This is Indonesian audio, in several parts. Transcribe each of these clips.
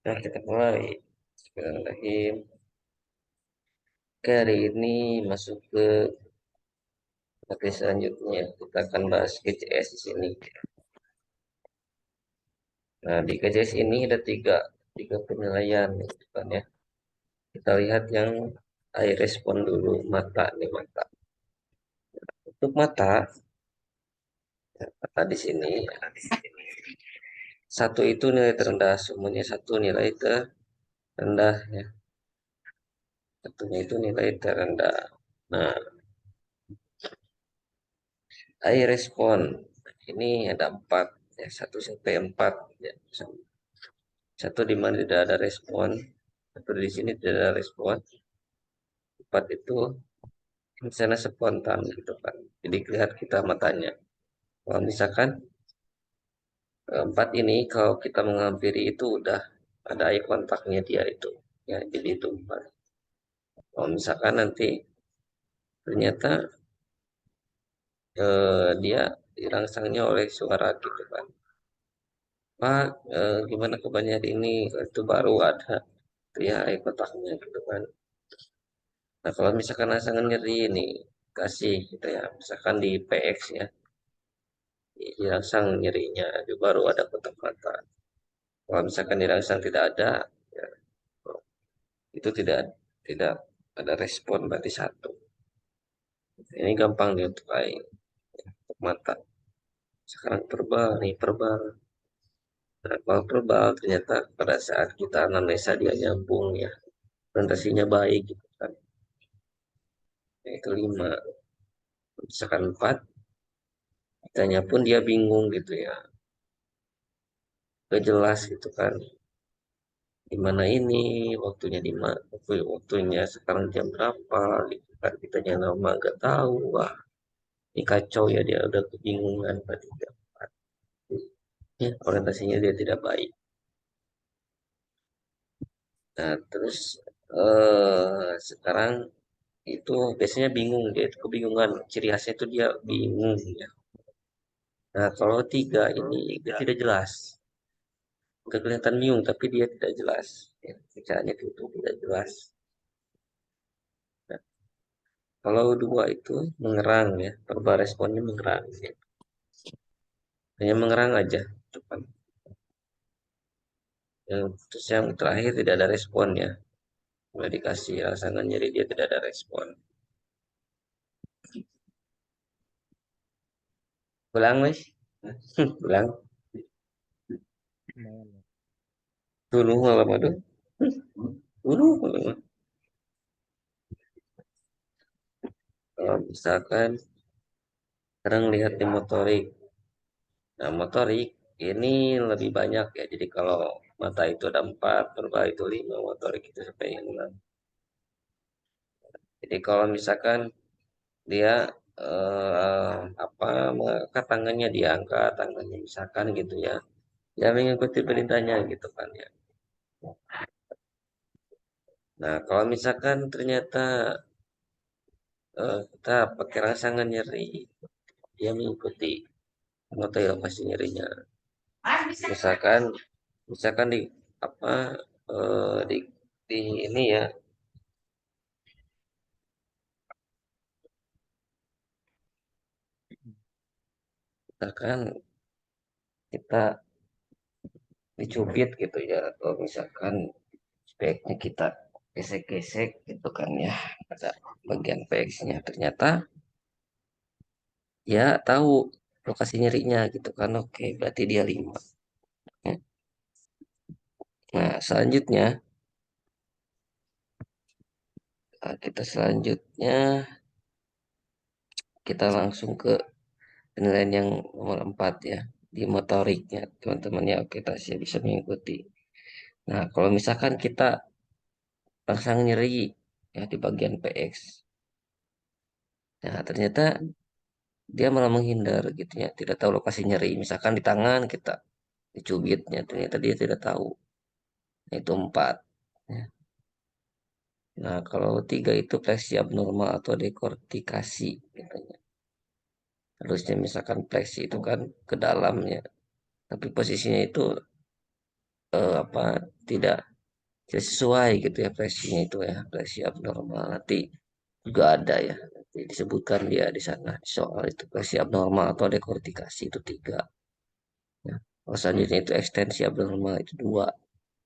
Nah, kita mulai. Bismillahirrahmanirrahim. Oke, hari ini masuk ke materi selanjutnya. Kita akan bahas KCS di sini. Nah, di KCS ini ada tiga penilaian, gitu kan ya. Kita lihat yang eye respon dulu, mata nih mata. Untuk mata, mata di sini satu itu nilai terendah, semuanya satu nilai terendah ya. Satunya itu nilai terendah. Nah, eye respon ini ada empat ya, 1 sampai 4 ya. Satu di mana tidak ada respon, satu di sini tidak ada respon, empat itu misalnya spontan gitu kan. Jadi kelihatan kita matanya. Kalau misalkan empat ini kalau kita menghampiri itu udah ada eye kontaknya dia itu. Ya, jadi itu empat. Kalau misalkan nanti ternyata dia dirangsangnya oleh suara gitu kan. Pak, gimana kabarnya hari ini? Itu baru ada itu ya eye kontaknya gitu kan. Nah, kalau misalkan rangsangan nyeri ini kasih gitu ya, misalkan di PX ya, dirangsang nyerinya, itu baru ada kontak mata. Kalau misalkan dirangsang tidak ada, ya, itu tidak tidak ada respon berarti satu. Ini gampang nih untuk untuk mata. Sekarang verbal nih verbal. Nah, kalau verbal ternyata pada saat kita anamnesa dia nyambung ya, presentasinya baik gitu kan. Nah, itu 5. Misalkan 4, ditanya pun dia bingung gitu ya, gak jelas gitu kan. Di mana ini waktunya waktunya sekarang jam berapa gitu kan, kita nama nggak tahu. Wah, ini kacau ya, dia udah kebingungan berarti dia, ya, orientasinya dia tidak baik. Nah, terus sekarang itu biasanya bingung, dia itu kebingungan, ciri khasnya itu dia bingung ya. Nah, kalau 3 ini dia tidak jelas, nggak kelihatan bingung tapi dia tidak jelas ya, bicaranya itu tidak jelas. Nah, kalau 2 itu mengerang ya, perubahan responnya mengerang ya. Hanya mengerang aja depan. Terus yang terakhir tidak ada respon ya. Udah dikasih rangsangan jadi dia tidak ada respon. Ulang mas, ulang Mau. dulu malam aduh, dulu malam. Kalau misalkan sekarang lihat di motorik. Nah, motorik ini lebih banyak ya. Jadi kalau mata itu ada 4, verbal itu 5, motorik itu sampai 6. Jadi kalau misalkan dia apa mengangkat tangannya, diangkat tangannya misalkan gitu ya. Ya mengikuti perintahnya gitu kan ya. Nah, kalau misalkan ternyata kita pakai rangsangan nyeri, dia mengikuti mengetahui lokasi nyerinya. Misalkan, misalkan di apa di ini ya, misalkan kita dicubit gitu ya, atau misalkan speknya kita gesek-gesek gitu kan ya, ada bagian PX-nya ternyata ya tahu lokasi nyerinya gitu kan, oke berarti dia 5. Nah, selanjutnya kita selanjutnya kita langsung ke penilaian yang nomor 4 ya, di motoriknya teman-teman ya. Oke, kita bisa mengikuti. Nah, kalau misalkan kita pasang nyeri ya di bagian PX, nah ternyata dia malah menghindar gitu ya, tidak tahu lokasi nyeri. Misalkan di tangan kita dicubitnya, ternyata dia tidak tahu. Nah, itu 4. Ya. Nah, kalau 3 itu fleksi abnormal atau dekortikasi katanya. Harusnya misalkan fleksi itu kan ke dalamnya, tapi posisinya itu apa? tidak tidak sesuai gitu ya presinya itu ya, presi abnormal. Nanti juga ada ya, nanti disebutkan dia di sana soal itu presi abnormal atau dekortikasi itu tiga. Ya. Kalau selanjutnya itu ekstensi abnormal itu dua,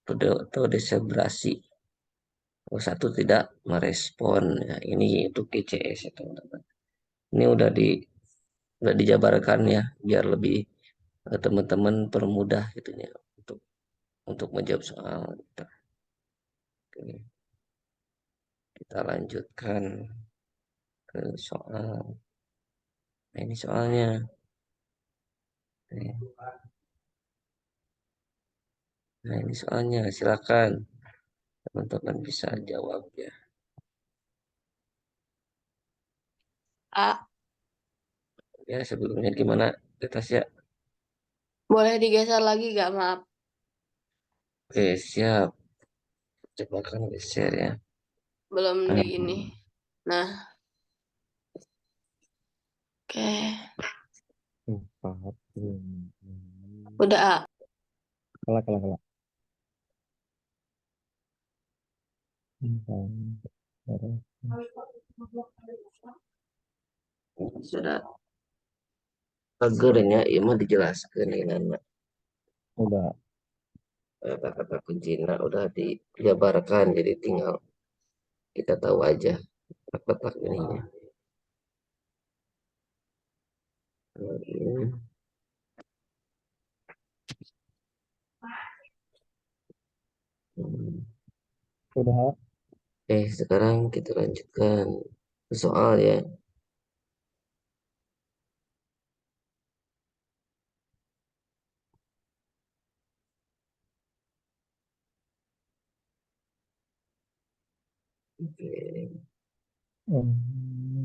atau desebrasi. Kalau satu tidak merespon, ya, ini untuk GCS ya teman-teman. Ini udah dijabarkan ya, biar lebih teman-teman permudah gitu ya untuk menjawab soal. Oke, kita lanjutkan ke soal. Nah, ini soalnya. Nah, ini soalnya. Silakan teman-teman bisa jawab ya. A. Ya, sebelumnya gimana ya? Boleh digeser lagi gak? Maaf. Oke, siap. Coba kan share ya. Belum di ini. Hmm. Nah, oke. Empat, Udah A. kalah, kalah, kalah. Empat, Sudah agernya, ya mah dijelaskan ini anak. udah. Kata-kata kuncinya udah dijabarkan, jadi tinggal kita tahu aja kata ininya. Nah, ini. Hmm. Udah. Sekarang kita lanjutkan ke soal ya. Oke,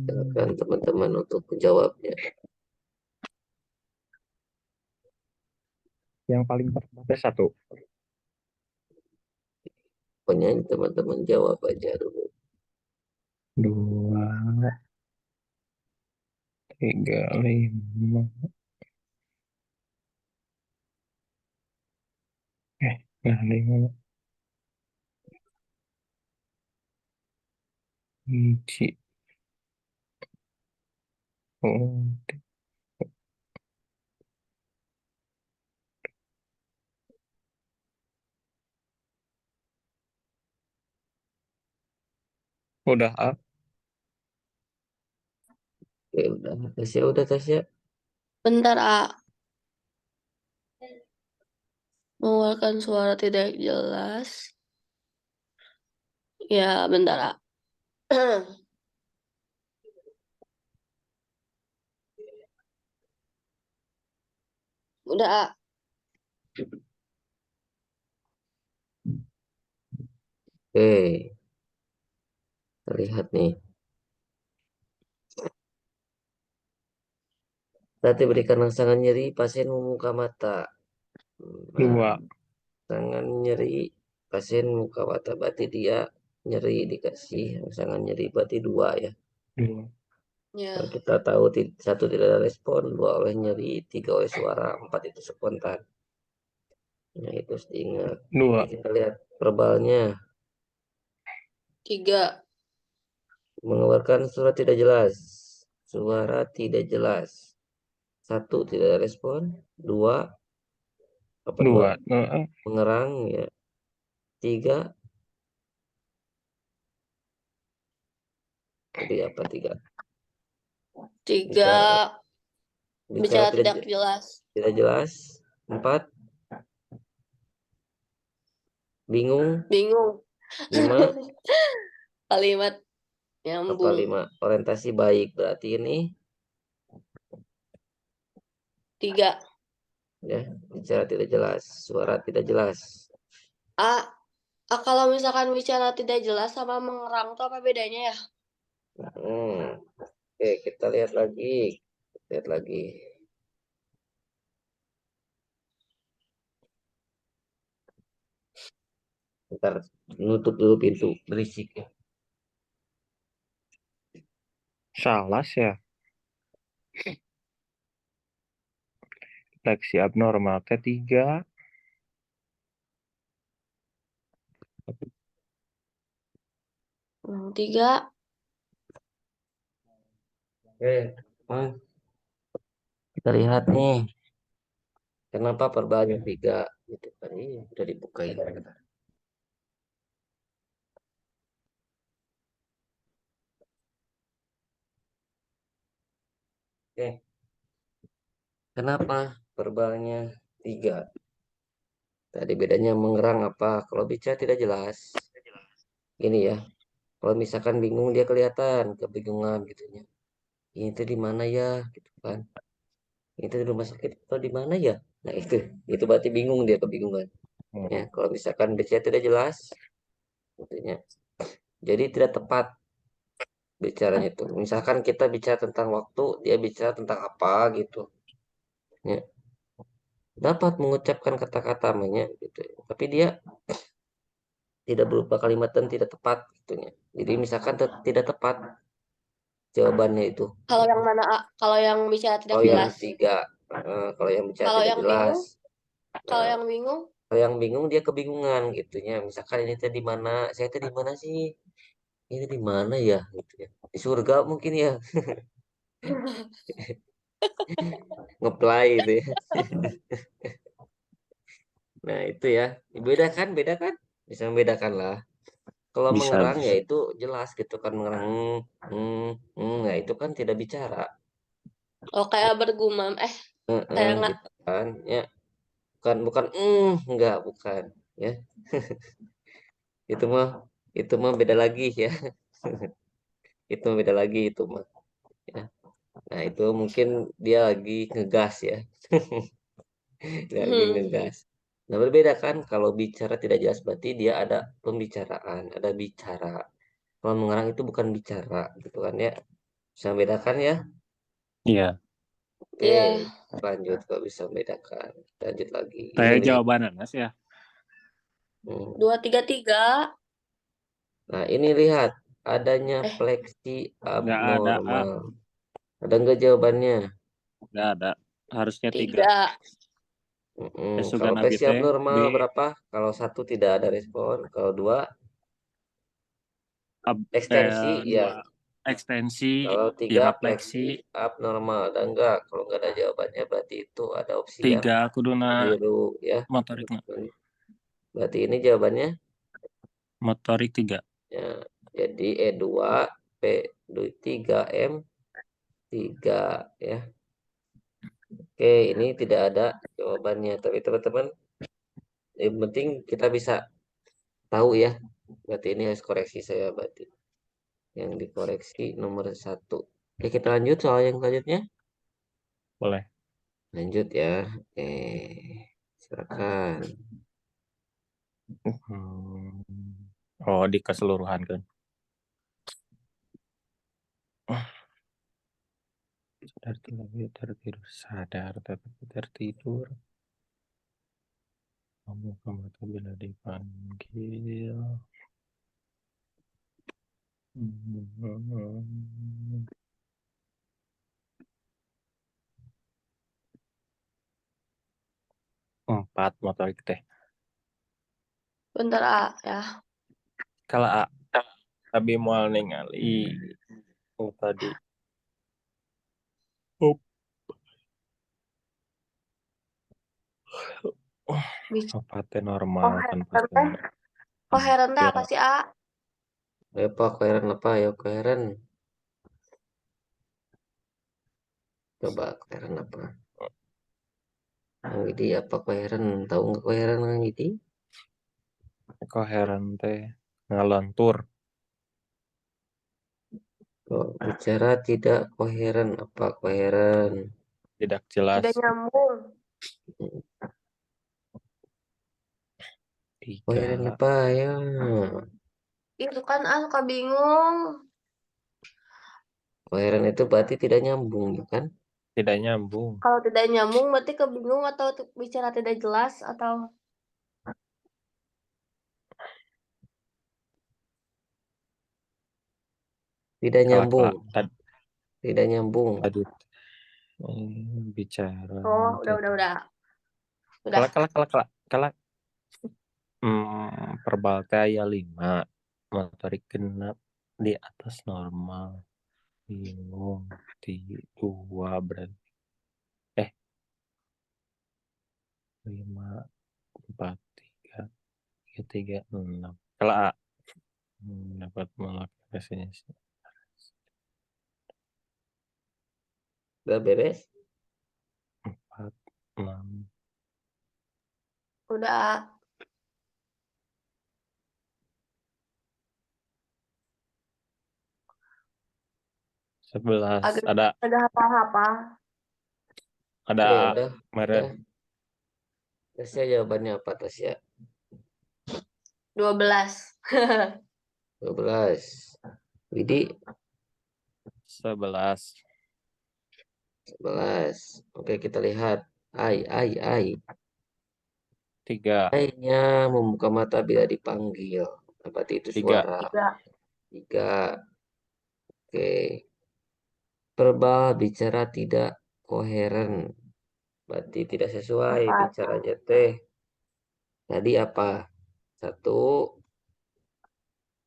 silakan teman-teman untuk menjawabnya. Yang paling terdekatnya satu. Pokoknya teman-teman jawab aja dulu. Dua, tiga, lima. Nah, lima. Biji. Oh, udah A. Oke, udah. Tasya, udah Tasya. Bentar A. Mengeluarkan suara tidak jelas. Ya, bentar A. Udah A. Oke, kita lihat nih. Saat diberikan rangsangan nyeri, pasien membuka mata. Dua. Rangsangan nyeri, pasien membuka mata. Berarti dia nyeri, dikasih rangsangan nyeri. Berarti dua ya. Dua. Kalau Ya, kita tahu satu tidak ada respon, dua oleh nyeri, tiga oleh suara, empat itu spontan. Nah, itu harus diingat. Oke, Dua. kita lihat verbalnya. 3. Mengeluarkan suara tidak jelas. Suara tidak jelas. Satu, tidak ada respon. Dua, apa dua? Dua. Nah, Mengerang ya. Tiga, tadi apa tiga? 3. Bicara, bicara Bicara tidak tidak jelas. tidak jelas. Empat, bingung. Bingung. Lima, Kalimat apa nyambung. lima? Orientasi baik. Berarti ini 3. ya, bicara tidak jelas. Suara tidak jelas. A. A. Kalau misalkan bicara tidak jelas sama mengerang tuh apa bedanya ya? Oke, kita lihat lagi. Lihat lagi. Ntar nutup dulu pintu. Berisik ya. salah ya. Leksi abnormal T3. Tiga. Oke, kita lihat nih, kenapa perbalnya 3 gitu kan? Ini udah dibukain. Oke, kenapa perbalnya 3? Tadi bedanya mengerang apa? Kalau bicara tidak jelas, gini ya. Kalau misalkan bingung dia kelihatan kebingungan gitu ya. Ini tuh di mana ya, gitu kan? Itu di rumah sakit atau di mana ya? Nah itu berarti bingung dia kebingungan. Ya, kalau misalkan bicara tidak jelas, artinya jadi tidak tepat bicaranya itu. Misalkan kita bicara tentang waktu, dia bicara tentang apa gitu. Ya, dapat mengucapkan kata-kata namanya gitu. Tapi dia tidak berupa kalimat dan tidak tepat gitunya. Jadi misalkan tidak tepat jawabannya itu. Kalau yang mana, A? Kalau yang bicara tidak Kalau yang jelas. 3, kalau yang bicara Kalau tidak yang jelas. bingung, kalau Nah, yang bingung, kalau yang bingung dia kebingungan gitunya. Misalkan ini tadi di mana? Saya tadi di mana sih? Ini di mana ya? Gitu ya. Di surga mungkin ya. Ngeplay itu ya. Nah, itu ya. Beda kan? Bisa membedakan lah. Kalau Bisa, mengerang ya bisa. itu jelas gitu kan mengerang. Nah itu kan tidak bicara. oh kayak bergumam. Kayak nggak. Gitu kan. Ya, bukan bukan enggak bukan ya. Itu mah itu mah beda lagi ya. Itu mah beda lagi itu mah. Ya. Nah, itu mungkin dia lagi ngegas ya. Dia lagi ngegas. Nah, berbeda kan kalau bicara tidak jelas berarti dia ada pembicaraan, ada bicara. Kalau mengarang itu bukan bicara gitu kan ya. Bisa membedakan ya. Iya. Oke, Iya. lanjut kalau bisa membedakan. Lanjut lagi. Ini Saya lihat. jawaban Anas ya. Hmm. 2, 3, 3. Nah, ini lihat adanya Eh, fleksi Nggak ada A. abnormal. Ada nggak jawabannya? Nggak ada. Harusnya 3. 3. Kalau Sugan fleksi ABT B. abnormal berapa? Kalau 1 tidak ada respon. Kalau 2 ekstensi ya. 2 ekstensi Kalau 3 irafleksi. fleksi abnormal. Dan enggak. Kalau nggak ada jawabannya berarti itu ada opsi yang 3 kuduna biru ya. motorik. Berarti ini jawabannya Motorik 3. ya. Jadi E2 P3 M3 ya. Oke, ini tidak ada jawabannya. Tapi teman-teman, yang penting kita bisa tahu ya. Berarti ini harus koreksi saya berarti. Yang dikoreksi nomor 1. Oke, kita lanjut soal yang selanjutnya. Boleh. Lanjut ya. Oke, silakan. Hmm. Oh, di keseluruhan kan. Sadar tertidur. Sadar tapi tertidur. Kamu tuh bila dipanggil. Empat motorik teh. bentar, A ya. Kalau A, tapi mau ningali tadi. Oh, Bicara. apa teh normal Koheren tanpa teh. sumber. Koheren teh Ya, apa sih, A? Apa koheren apa ya koheren? Coba koheren apa? Kang Widi apa koheren? Tahu nggak koheren Kang Widi? koheren teh ngalontur. Kok bicara tidak koheren apa koheren? Tidak jelas. Tidak nyambung. Koheren 3. apa ya? Itu kan A suka bingung. Koheren itu berarti tidak nyambung ya kan? Tidak nyambung. Kalau tidak nyambung berarti kebingung atau bicara tidak jelas atau Tidak Kelak-kelak nyambung. Tidak nyambung. tadi bicara oh teh. udah. Kelak. Verbal teh aya 5. Motorik genep. Di atas normal. Bingung. 2 berarti. 5, 4, 3, 3, 6. Kalau A. Dapat melakukannya. Udah beres? 4, 6. Udah. 11. Agak Ada apa-apa. A. Udah. Meren. Tasya jawabannya apa, Tasya? 12. 12. Widi? 11. 11. Oke, kita lihat. Ai. 3. Ai-nya membuka mata bila dipanggil. Berarti itu 3. suara. 3. 3. Oke. Verbal bicara tidak koheren. Berarti tidak sesuai 4. bicaranya teh. Tadi apa? 1,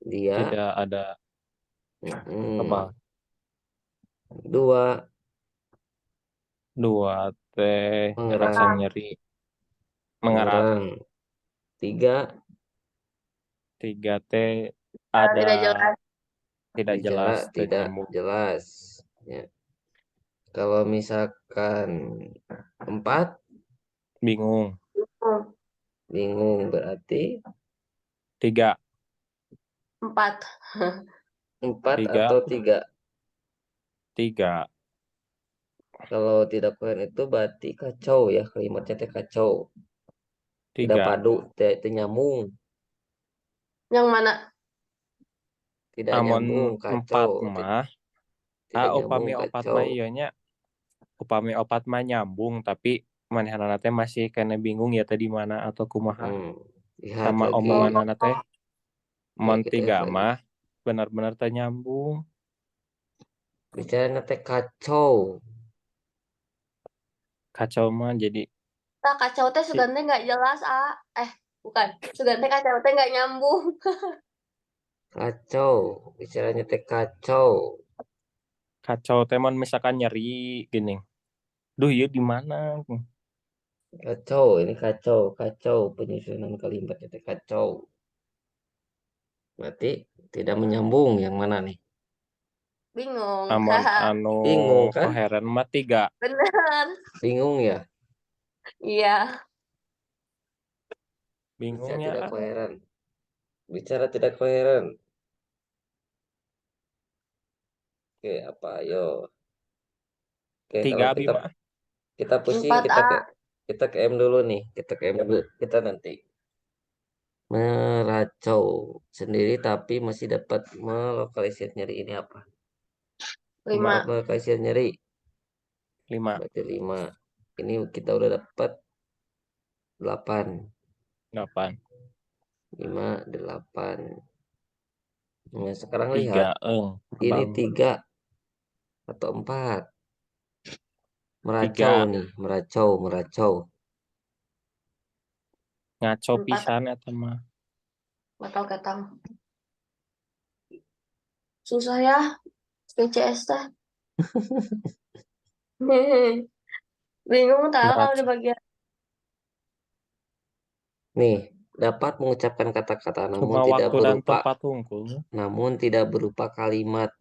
dia. Tidak ada apa. 2, 2. Teh rasa mengerang. nyeri. Mengerang. 3, 3. Teh ada Tidak jelas. tidak bicara jelas. Teh tidak nyambung. jelas. Ya. Kalau misalkan 4, Bingung. bingung berarti 3. 4. 4 3. atau 3. 3. Kalau tidak kohen itu berarti kacau ya, kalimatnya teh kacau. Tidak 3. padu, teh nyambung. Yang mana? Tidak Amon nyambung, 4 kacau. mah. Tidak nyambung, Upami 4 kacau. mah ieunya. Upami 4 mah nyambung tapi manehanana teh masih kena bingung ya tadi mana atau kumaha. Lihat Sama lagi. omongan teh Oke, mon kita 3 lihat lagi. mah benar-benar teh nyambung. Bicaranya teh kacau. Kacau mah jadi Nah, kacau teh si sugan teh nggak jelas, bukan. Sugan teh kacau teh nggak nyambung. Kacau. Bicaranya teh kacau. kacau teh mon misalkan nyeri gini. Duh, ya di mana? Kacau, ini kacau. Kacau. Penyusunan kalimatnya teh kacau. Berarti tidak menyambung. Yang mana nih? Bingung. Amon anu Bingung kan? koheren mah 3. Bener. Bingung ya? Iya. Bicara Bingungnya tidak koheren. Bicara tidak koheren. Oke, apa? Ayo. Oke, 3 kalau abi kita mah. kita pusing, 4A. kita ke M dulu nih. Kita ke M dulu. Kita nanti meracau sendiri tapi masih dapat melokalisir nyeri ini apa? 5. Melokalisir nyeri 5. berarti 5. Ini kita udah dapat 8. 8. 5, 8. Nah, sekarang 3 lihat ini bang. 3 atau 4. Meracau 3 nih, meracau. ngaco 4 pisan eta mah. atau ketang. Susah ya. PCS teh. Bingung tahu kalau di Meracau. bagian. Nih, dapat mengucapkan kata-kata Cuma waktu dan tempat unggul. namun tidak berupa kalimat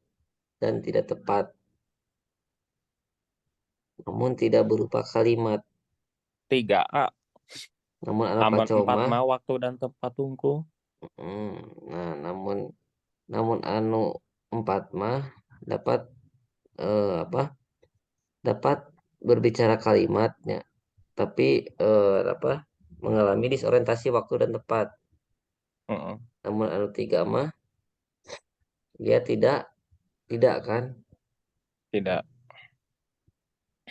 dan tidak tepat. Namun tidak berupa kalimat. 3A. Namun anak Aman kacau 4 mah. mah waktu dan tempat unggul. Nah, namun anu 4 mah dapat apa? Dapat berbicara kalimatnya, tapi apa? Mengalami disorientasi waktu dan tempat. Heeh. Namun anu 3 mah dia tidak kan? Tidak.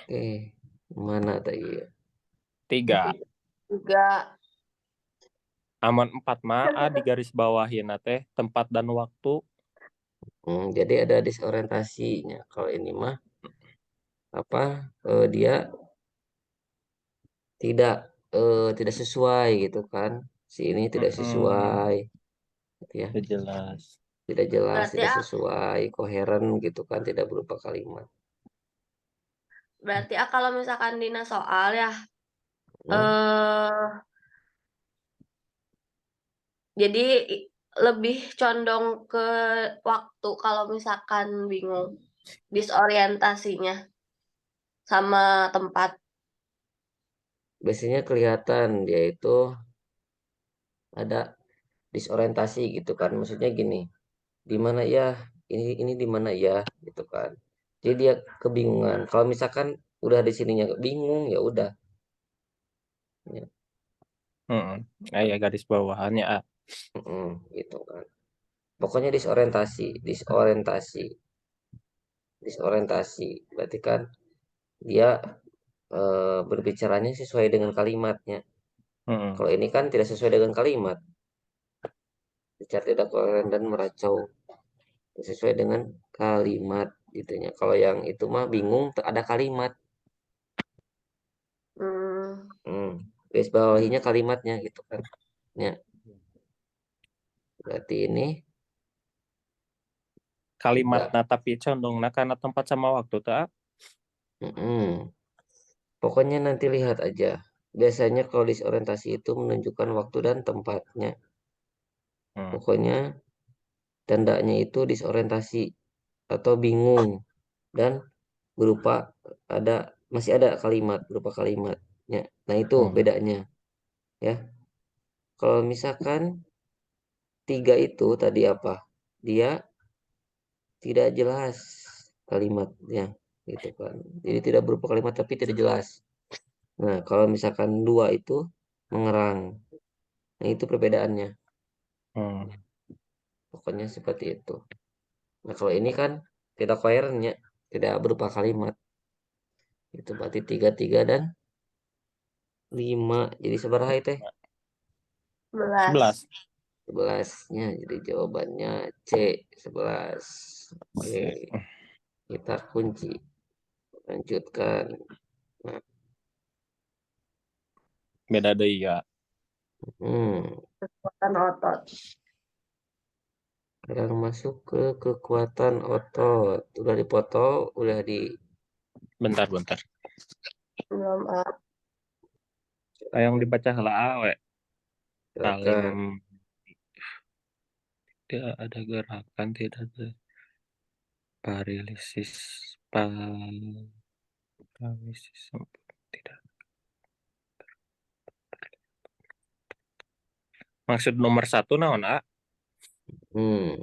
Oke, mana tadi ya? 3. 3. Aman 4 mah A di garis bawahin teh tempat dan waktu. Jadi ada disorientasinya. Kalau ini mah apa? Dia tidak tidak sesuai gitu kan? Si ini tidak Heeh. sesuai, gitu ya. Jelas. tidak jelas, Berarti tidak sesuai, koheren gitu kan, tidak berupa kalimat. kalau misalkan dina soal ya, Hmm. eh jadi lebih condong ke waktu kalau misalkan bingung, disorientasinya sama tempat. Biasanya kelihatan dia itu ada disorientasi gitu kan, maksudnya gini, di mana ya, ini di mana ya gitu kan, jadi dia kebingungan. Kalau misalkan udah di sininya bingung, ya udah ya. Ya garis bawahannya ah. Gitu kan, pokoknya disorientasi, disorientasi, disorientasi berarti kan dia berbicaranya sesuai dengan kalimatnya. Mm-mm. Kalau ini kan tidak sesuai dengan kalimat, bicara tidak koheren dan meracau, sesuai dengan kalimat gitunya. Kalau yang itu mah bingung, ada kalimat. Hmm, Garis bawahinya kalimatnya gitu kan. Ya, berarti ini tiga. Kalimatna tapi condongna karena tempat sama waktu tak. Mm-mm. Pokoknya nanti lihat aja. Biasanya kalau disorientasi itu menunjukkan waktu dan tempatnya. Hmm. Pokoknya tandanya itu disorientasi atau bingung, dan berupa ada, masih ada kalimat, berupa kalimatnya. Nah, itu Hmm. bedanya ya. Kalau misalkan tiga itu tadi apa? Dia tidak jelas kalimatnya gitu kan. Jadi tidak berupa kalimat tapi tidak jelas. Nah, kalau misalkan dua itu mengerang. Nah, itu perbedaannya. Hmm. Pokoknya seperti itu. Nah, kalau ini kan tidak koherennya, tidak berupa kalimat. Itu berarti tiga, tiga dan lima. Jadi seberapa itu? 11. 11. 11-nya. Jadi jawabannya C, 11. Oke, kita kunci. Lanjutkan. Nah, Beda deh ya. hmm, Kekuatan otot. sekarang masuk ke kekuatan otot. Udah dipoto, udah di Bentar. Belum Yang dibaca heula awe. Saling silakan. tidak ada gerakan, tidak ada paralisis, paralisis tidak. Maksud nomor satu naon A? Hmm,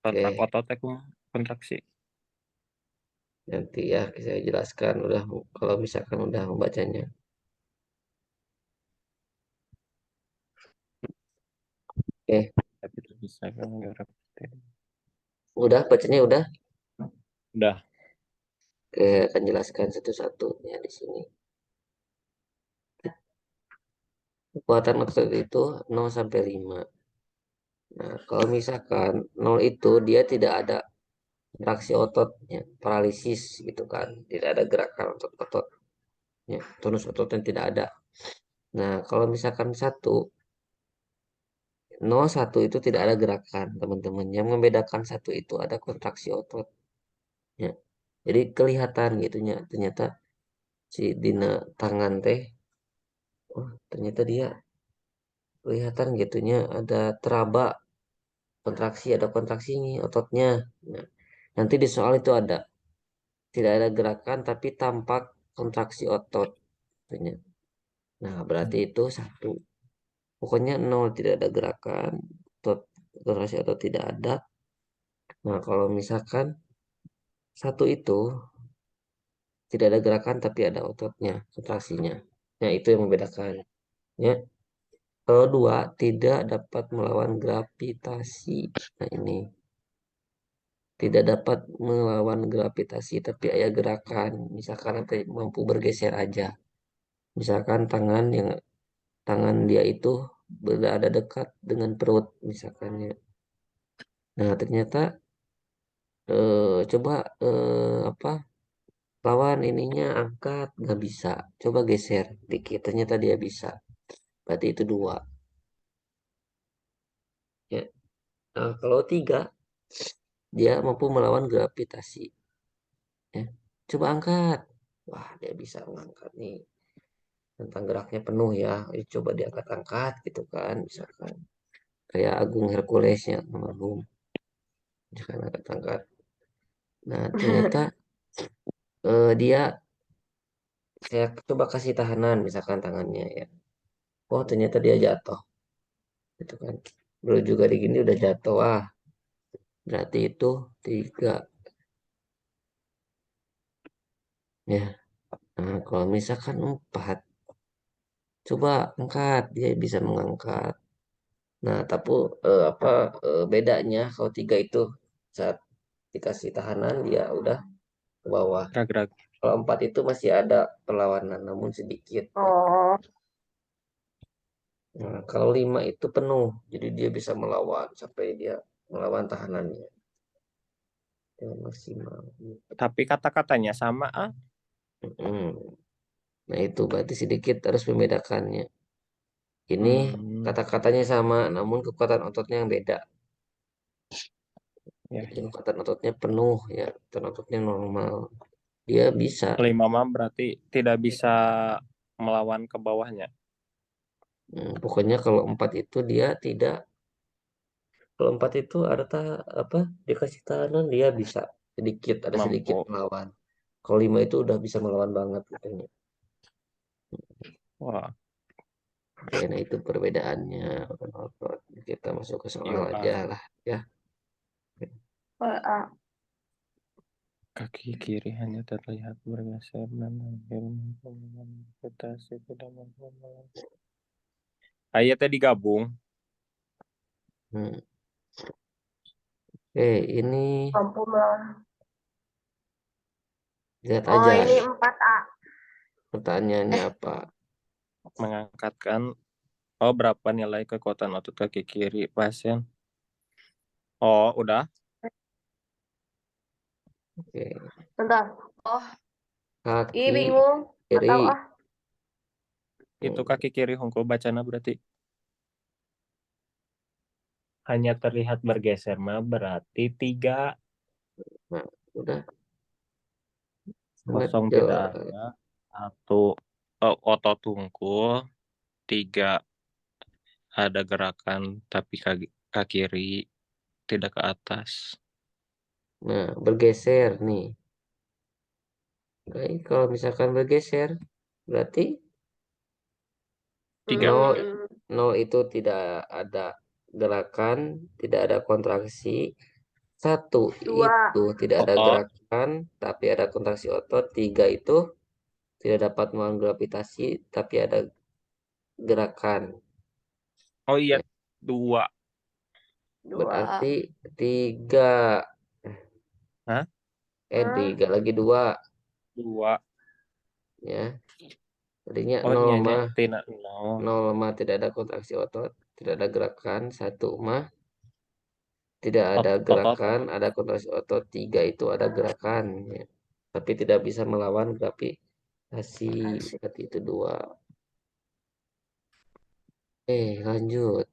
Kontak oke. otot aku kontraksi. Nanti ya saya jelaskan udah, kalau misalkan udah membacanya. Oke, Tapi tidak bisa kan gerak. udah bacanya udah. Udah. Oke, akan jelaskan satu-satu ya di sini. Kekuatan otot itu 0 sampai 5. Nah, kalau misalkan 0 itu dia tidak ada traksi ototnya, paralisis gitu kan. Tidak ada gerakan otot-ototnya, tonus ototnya tidak ada. Nah, kalau misalkan 1 itu tidak ada gerakan, teman-teman. Yang membedakan 1 itu ada kontraksi ototnya. Jadi kelihatan gitunya, ternyata si Dina tangan teh, oh ternyata dia kelihatan gitunya ada teraba kontraksi, ada kontraksi nih ototnya. Nah, nanti di soal itu ada tidak ada gerakan tapi tampak kontraksi otot katanya. Nah, berarti itu 1. Pokoknya 0 tidak ada gerakan, otot, kontraksi otot tidak ada. Nah, kalau misalkan 1 itu tidak ada gerakan tapi ada ototnya, kontraksinya. Nah, itu yang membedakan. Ya. Kalau 2 tidak dapat melawan gravitasi. Nah, ini tidak dapat melawan gravitasi tapi ada gerakan. Misalkan nanti mampu bergeser aja. Misalkan tangan dia itu berada dekat dengan perut misalkan ya. Nah, ternyata coba apa, lawan ininya angkat nggak bisa. Coba geser dikit. Ternyata dia bisa. Berarti itu 2. Ya. Nah, kalau 3 dia mampu melawan gravitasi. Ya. Coba angkat. Wah, dia bisa mengangkat nih. Tentang geraknya penuh ya. Coba diangkat-angkat gitu kan, misalkan. Kayak Agung Herculesnya almarhum. Misalkan angkat-angkat. Nah, ternyata dia saya coba kasih tahanan misalkan tangannya ya. Oh, ternyata dia jatuh. Gitu kan. Belum juga digini udah jatuh. Wah, berarti itu 3 ya. Nah, kalau misalkan 4 coba angkat, dia bisa mengangkat. Nah, tapi bedanya kalau 3 itu saat dikasih tahanan dia udah ke bawah. Gerak-gerak. Kalau 4 itu masih ada perlawanan namun sedikit. Oh, Nah, kalau 5 itu penuh, jadi dia bisa melawan sampai dia melawan tahanannya. Yang maksimal. Tapi kata-katanya sama ah. Mm. Nah, itu berarti sedikit harus membedakannya. Ini Hmm, kata-katanya sama, namun kekuatan ototnya yang beda. ya Jadi ya. kekuatan ototnya penuh ya, kekuatan ototnya normal. Dia bisa. 5 mah berarti tidak bisa melawan ke bawahnya. Pokoknya kalau 4 itu dia tidak. Kalau 4 itu ada apa? Dikasih tahanan dia bisa sedikit, ada sedikit Mampu. melawan. Kalau 5 itu udah bisa melawan banget katanya. Wah, Oke, nah itu perbedaannya. Otot. Kita masuk ke soal yuk aja ah. lah ya. ah. Kaki kiri hanya terlihat bergeser dan hampir gravitasi tidak mampu melawan. Ayatnya digabung. Hmm. Oke, ini Mampu melawan. lihat Oh, aja ini nih. 4A. Pertanyaannya apa? Mengangkatkan. Oh, berapa nilai kekuatan otot kaki kiri pasien? Oh, udah. Oke, Bentar. Oh, ih kaki bingung. Nggak kiri. tahu ah. Itu Hmm. kaki kiri hungkul bacana berarti. Hanya terlihat bergeser mah berarti 3. Nah, udah sangat Kosong tidak jelas. ada. 1 otot hungkul. 3 ada gerakan tapi kaki kiri tidak ke atas. Nah, bergeser nih. Baik, kalau misalkan bergeser, berarti 3. nol, Hmm, nol itu tidak ada gerakan, tidak ada kontraksi. 1 dua. itu tidak ada Oh, gerakan, tapi ada kontraksi otot. 3 itu tidak dapat melawan gravitasi, tapi ada gerakan. oh iya Ya, 2. Dua. berarti 3. Hah? 3 Hah? lagi 2. 2. Ya, tadinya Oh 0 nyanyi mah. tidak no. 0 mah tidak ada kontraksi otot, tidak ada gerakan. 1 mah tidak ada Otot. gerakan, ada kontraksi otot. 3 itu ada gerakan ya. Tapi tidak bisa melawan gravitasi. Asik. Berarti itu 2. Lanjut.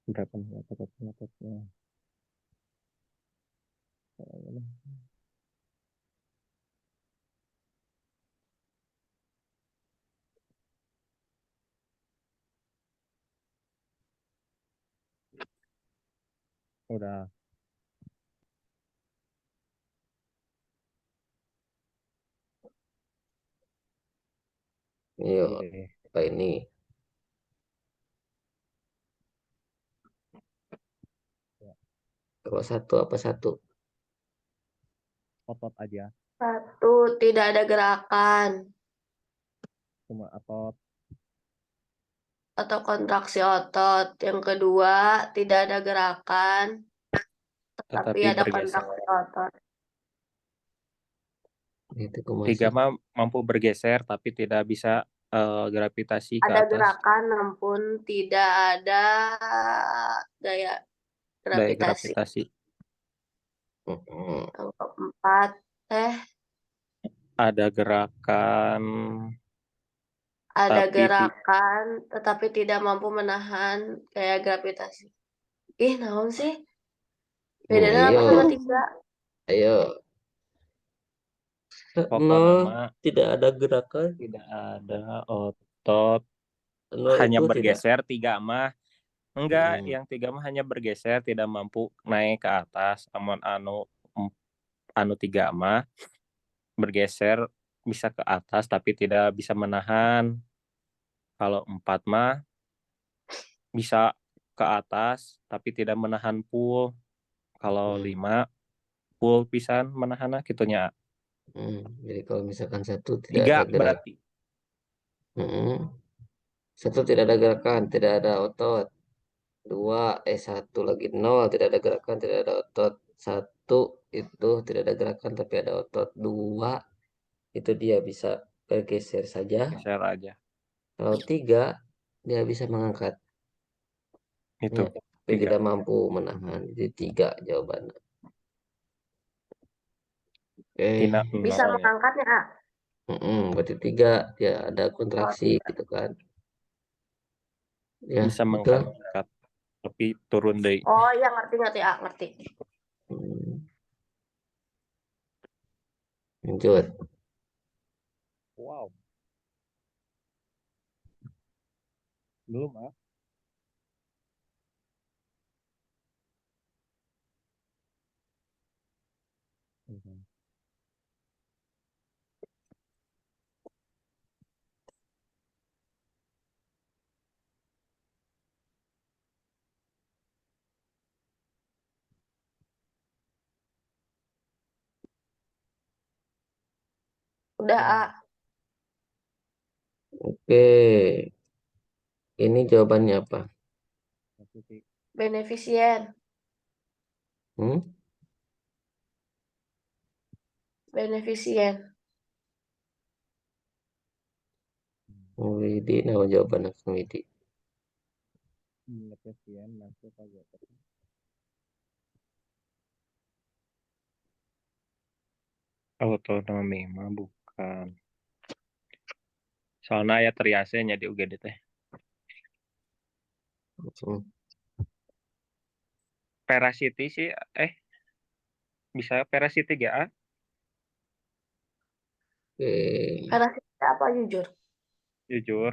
Berapa nih ototnya? Udah. Yuk, Pilih apa ini? ya, Kalau 1 apa 1? otot aja. Satu, tidak ada gerakan Cuma otot. atau kontraksi otot. Yang kedua, tidak ada gerakan, tapi Tetapi ada bergeser. kontraksi otot. Itu aku 3 masih. mah mampu bergeser tapi tidak bisa gravitasi ke Ada atas. gerakan, namun tidak ada gaya Daya gravitasi. gravitasi. Mm-mm. Yang keempat, Ada gerakan Ada Tapi gerakan tetapi tidak mampu menahan kayak gravitasi. Ih, naon sih? Bedanya apa Ayo, sama 3? ayo. pokoknya Nol mah tidak ada gerakan. tidak ada otot, Nol hanya itu tidak. bergeser. 3 mah enggak, Mm, yang 3 mah hanya bergeser, tidak mampu naik ke atas. Amun anu 3 mah bergeser bisa ke atas tapi tidak bisa menahan. Kalau 4 mah bisa ke atas tapi tidak menahan full. Kalau mm, 5 full pisan menahan gitunya. Jadi kalau misalkan satu tidak 3 ada gerak, berarti. mm, satu tidak ada gerakan, tidak ada otot. Dua, satu lagi nol, tidak ada gerakan, tidak ada otot. Satu itu tidak ada gerakan tapi ada otot. Dua itu dia bisa bergeser saja. Geser aja. Kalau tiga dia bisa mengangkat, Itu ya, tapi 3. tidak mampu menahan. Jadi tiga jawabannya. Tina Oke, Bisa 0 ya. mengangkatnya, A? berarti tiga ya ada Oh, kontraksi 3. gitu kan? Ya Bisa betul. mengangkat tapi turun deh. Oh, iya ngerti ngerti, A, ngerti. Hmm, Lanjut. Wow, belum ah. Udah, A. Benar. Oke, ini jawabannya apa? Beneficient. Hmm? Beneficient. Widi, nah jawaban aku Widi. Masuk aja. Otonomi mah bukan. Soalnya aya teriasenya di UGD teh. Hmm, Perasiti sih bisa perasiti GA Oke, Karena kita apa jujur? jujur,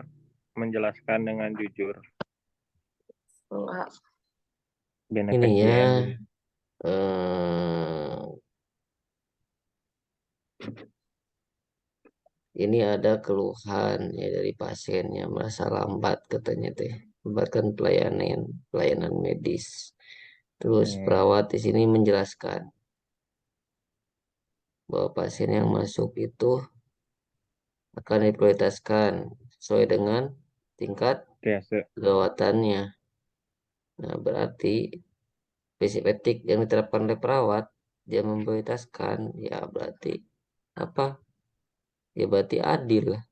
menjelaskan dengan jujur. Enggak. ini ya. Beneficient. eh, ini ada keluhan ya dari pasiennya merasa lambat katanya teh, lambatkan pelayanan medis. Terus Hmm. perawat di sini menjelaskan bahwa pasien yang masuk itu akan diprioritaskan sesuai dengan tingkat Biasa. kegawatannya. Nah, berarti prinsip etik yang diterapkan oleh perawat, dia memprioritaskan, ya berarti apa? Ya berarti adil lah.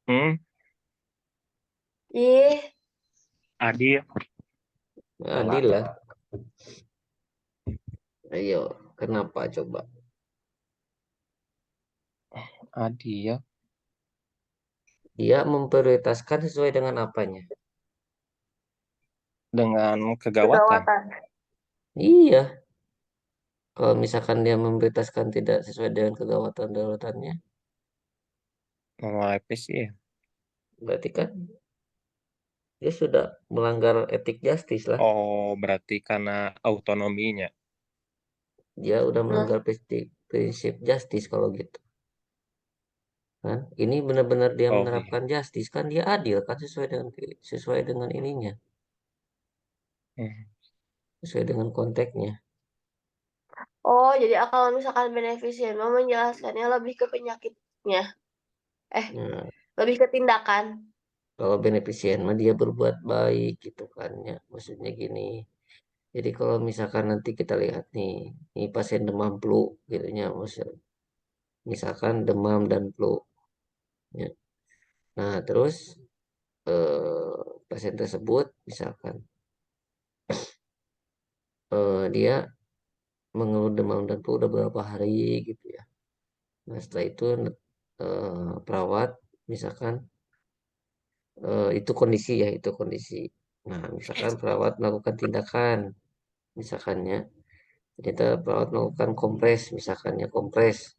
Hmm, Ih, adil. Salah. Adil lah. Ayo, kenapa coba? Adil Dia memprioritaskan sesuai dengan apanya? dengan kegawatan. kegawatan. Iya, kalau misalkan dia memprioritaskan tidak sesuai dengan kegawatan daruratnya, Mulai PSI. berarti kan dia sudah melanggar etik justice lah. Oh, berarti karena autonominya. Dia udah Nah, melanggar prinsip justice kalau gitu. Kan? Ini benar-benar dia Oh iya. menerapkan justice kan dia adil kan sesuai dengan ininya, Hmm. sesuai dengan konteksnya. oh, jadi kalau misalkan beneficient mau menjelaskannya lebih ke penyakitnya. Eh, Nah, lebih ke tindakan. kalau beneficient mah dia berbuat baik gitu kan ya. Maksudnya gini. Jadi kalau misalkan nanti kita lihat nih, ini pasien demam flu gitu ya, misalkan demam dan flu ya. Nah, terus pasien tersebut misalkan dia mengeluh demam dan flu udah beberapa hari gitu ya. Nah, setelah itu perawat misalkan itu kondisi ya, itu kondisi. Nah, misalkan perawat melakukan tindakan, misalkannya ternyata perawat melakukan kompres, misalkannya kompres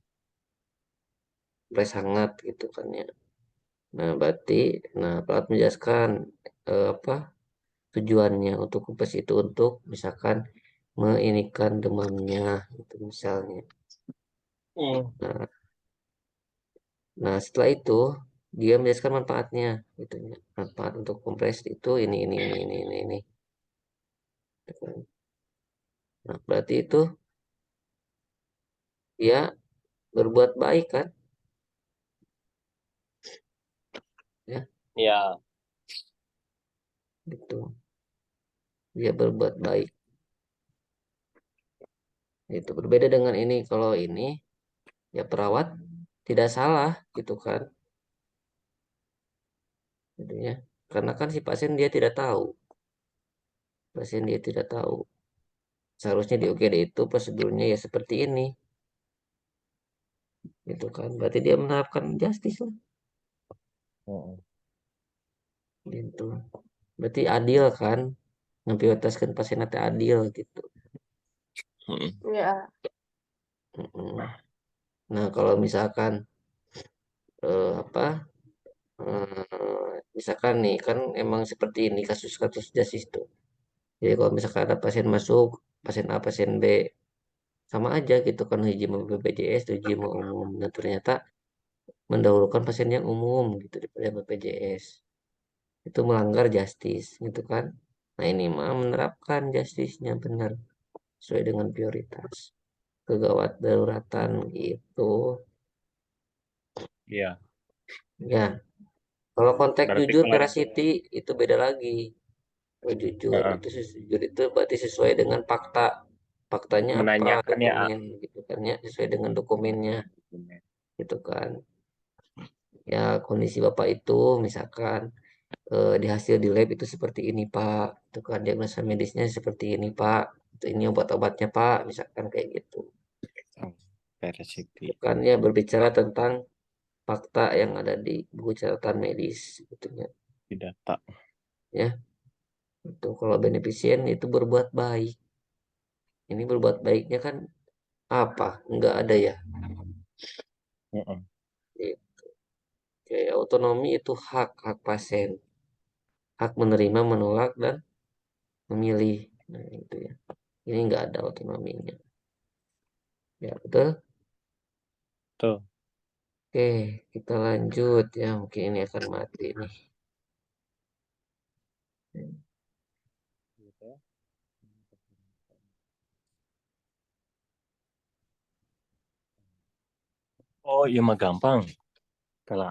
hangat gitu kan ya. Nah, berarti perawat menjelaskan apa tujuannya untuk kompres itu untuk misalkan menginikan demamnya itu misalnya. Nah, setelah itu dia menjelaskan manfaatnya gitu ya. Manfaat untuk kompres itu ini. Gitu kan. Nah, berarti itu dia berbuat baik kan ya, Ya, gitu. Dia berbuat baik. Itu berbeda dengan ini. Kalau ini ya perawat tidak salah gitu kan. Gitu ya. Karena kan si pasien dia tidak tahu. Pasien dia tidak tahu. Seharusnya di UGD itu prosedurnya ya seperti ini. Gitu kan. Berarti dia menerapkan justice lah. Gitu. Berarti adil kan. Memprioritaskan pasien nanti adil gitu. Ya, Mm-mm. Nah, kalau misalkan apa misalkan nih kan emang seperti ini kasus-kasus justice itu. Jadi kalau misalkan ada pasien masuk, pasien A, pasien B, sama aja gitu kan hiji mau BPJS, hiji mau umum. Nah, ternyata mendahulukan pasien yang umum gitu daripada BPJS. Itu melanggar justice gitu kan. Nah, ini mah menerapkan justice-nya benar sesuai dengan prioritas. Kegawat daruratan gitu. iya. Ya, kalau konteks Berarti jujur kalau veracity itu beda lagi. Kalau jujur Heeh. itu jujur itu berarti sesuai dengan fakta. Faktanya apa? Menanyakan ya Dokumen gitu kan ya, sesuai dengan dokumennya gitu kan. Ya, kondisi Bapak itu misalkan di hasil di lab itu seperti ini, Pak. Itu kan diagnosa medisnya seperti ini, Pak. Itu ini obat-obatnya, Pak. Misalkan kayak gitu. Veracity Itu kan ya berbicara tentang fakta yang ada di buku catatan medis gitu ya. di data. Ya, itu kalau beneficient itu berbuat baik. Ini berbuat baiknya kan apa? Enggak ada ya. Heeh. Oke, otonomi itu hak pasien. Hak menerima, menolak, dan memilih. Nah, itu ya. Ini enggak ada otonominya. Ya, betul? Tuh. Oke, kita lanjut ya. Mungkin ini akan mati nih. Oh, iya mah gampang. Kalau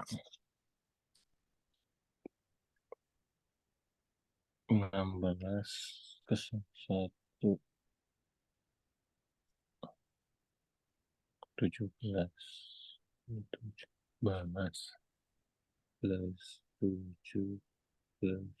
16 ke 1 17 17 plus 7 plus